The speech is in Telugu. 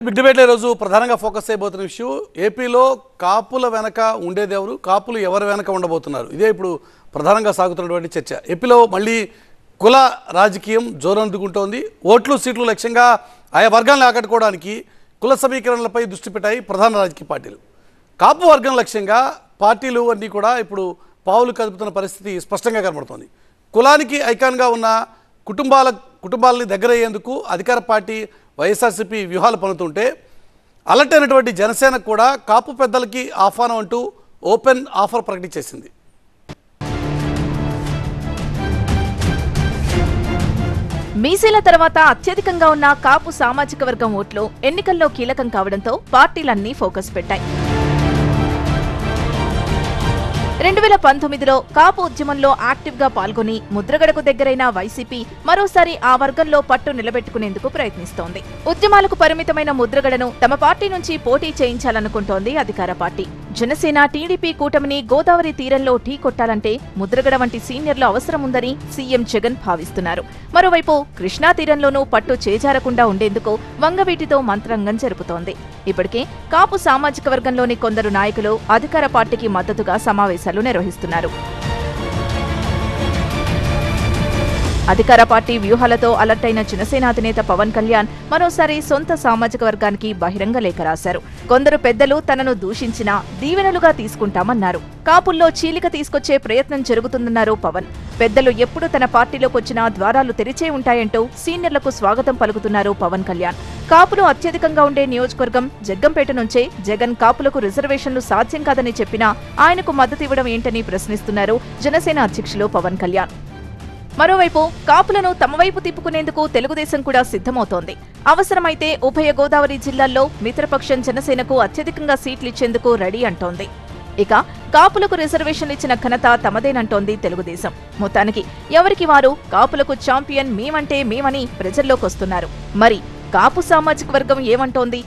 బిగ్ డిబేట్లో ఈరోజు ప్రధానంగా ఫోకస్ చేయబోతున్న విషయం ఏపీలో కాపుల వెనక ఉండేదెవరు, కాపులు ఎవరి వెనక ఉండబోతున్నారు. ఇదే ఇప్పుడు ప్రధానంగా సాగుతున్నటువంటి చర్చ. ఏపీలో మళ్ళీ కుల రాజకీయం జోరందుకుంటోంది. ఓట్లు సీట్లు లక్ష్యంగా ఆయా వర్గాలను ఆకట్టుకోవడానికి కుల సమీకరణలపై దృష్టి పెట్టాయి ప్రధాన రాజకీయ పార్టీలు. కాపు వర్గం లక్ష్యంగా పార్టీలు అన్నీ కూడా ఇప్పుడు పావులు కదుపుతున్న పరిస్థితి స్పష్టంగా కనబడుతోంది. కులానికి ఐకాన్గా ఉన్న కుటుంబాలని దగ్గరయ్యేందుకు అధికార పార్టీ వైఎస్ఆర్సీపీ వ్యూహాలు పన్నుతుంటే అలర్ట్ అయినటువంటి జనసేన కూడా కాపు పెద్దలకి ఆహ్వానం అంటూ ఓపెన్ ఆఫర్ ప్రకటించేసింది. మీసీల తర్వాత అత్యధికంగా ఉన్న కాపు సామాజిక వర్గం ఓట్లు ఎన్నికల్లో కీలకం కావడంతో పార్టీలన్నీ ఫోకస్ పెట్టాయి. 2019లో కాపు ఉద్యమంలో యాక్టివ్గా పాల్గొని ముద్రగడకు దగ్గరైన వైసీపీ మరోసారి ఆ వర్గంలో పట్టు నిలబెట్టుకునేందుకు ప్రయత్నిస్తోంది. ఉద్యమాలకు పరిమితమైన ముద్రగడను తమ పార్టీ నుంచి పోటీ చేయించాలనుకుంటోంది అధికార పార్టీ. జనసేన టీడీపీ కూటమిని గోదావరి తీరంలో ఢీ కొట్టాలంటే ముద్రగడ వంటి సీనియర్లు అవసరముందని సీఎం జగన్ భావిస్తున్నారు. మరోవైపు కృష్ణా తీరంలోనూ పట్టు చేజారకుండా ఉండేందుకు వంగవీటితో మంత్రాంగం జరుపుతోంది. ఇప్పటికే కాపు సామాజిక వర్గంలోని కొందరు నాయకులు అధికార పార్టీకి మద్దతుగా సమావేశాలు నిర్వహిస్తున్నారు. అధికార పార్టీ వ్యూహాలతో అలర్ట్ అయిన జనసేన అధినేత పవన్ కళ్యాణ్ మరోసారి సొంత సామాజిక వర్గానికి బహిరంగ లేఖ రాశారు. కొందరు పెద్దలు తనను దూషించినా దీవెనలుగా తీసుకుంటామన్నారు. కాపుల్లో చీలిక తీసుకొచ్చే ప్రయత్నం జరుగుతుందన్నారు పవన్. పెద్దలు ఎప్పుడు తన పార్టీలోకొచ్చినా ద్వారాలు తెరిచే ఉంటాయంటూ సీనియర్లకు స్వాగతం పలుకుతున్నారు పవన్ కళ్యాణ్. కాపులు అత్యధికంగా ఉండే నియోజకవర్గం జగ్గంపేట నుంచే జగన్ కాపులకు రిజర్వేషన్లు సాధ్యం కాదని చెప్పినా ఆయనకు మద్దతు ఇవ్వడం ఏంటని ప్రశ్నిస్తున్నారు జనసేన అధ్యక్షులు పవన్ కళ్యాణ్. మరోవైపు కాపులను తమ వైపు తిప్పుకునేందుకు తెలుగుదేశం కూడా సిద్ధమవుతోంది. అవసరమైతే ఉభయ గోదావరి జిల్లాల్లో మిత్రపక్షం జనసేనకు అత్యధికంగా సీట్లిచ్చేందుకు రెడీ అంటోంది. ఇక కాపులకు రిజర్వేషన్లు ఇచ్చిన ఘనత తమదేనంటోంది తెలుగుదేశం. మొత్తానికి ఎవరికి వారు కాపులకు ఛాంపియన్ మేమంటే మేమని ప్రజల్లోకొస్తున్నారు. మరి కాపు సామాజిక వర్గం ఏమంటోంది?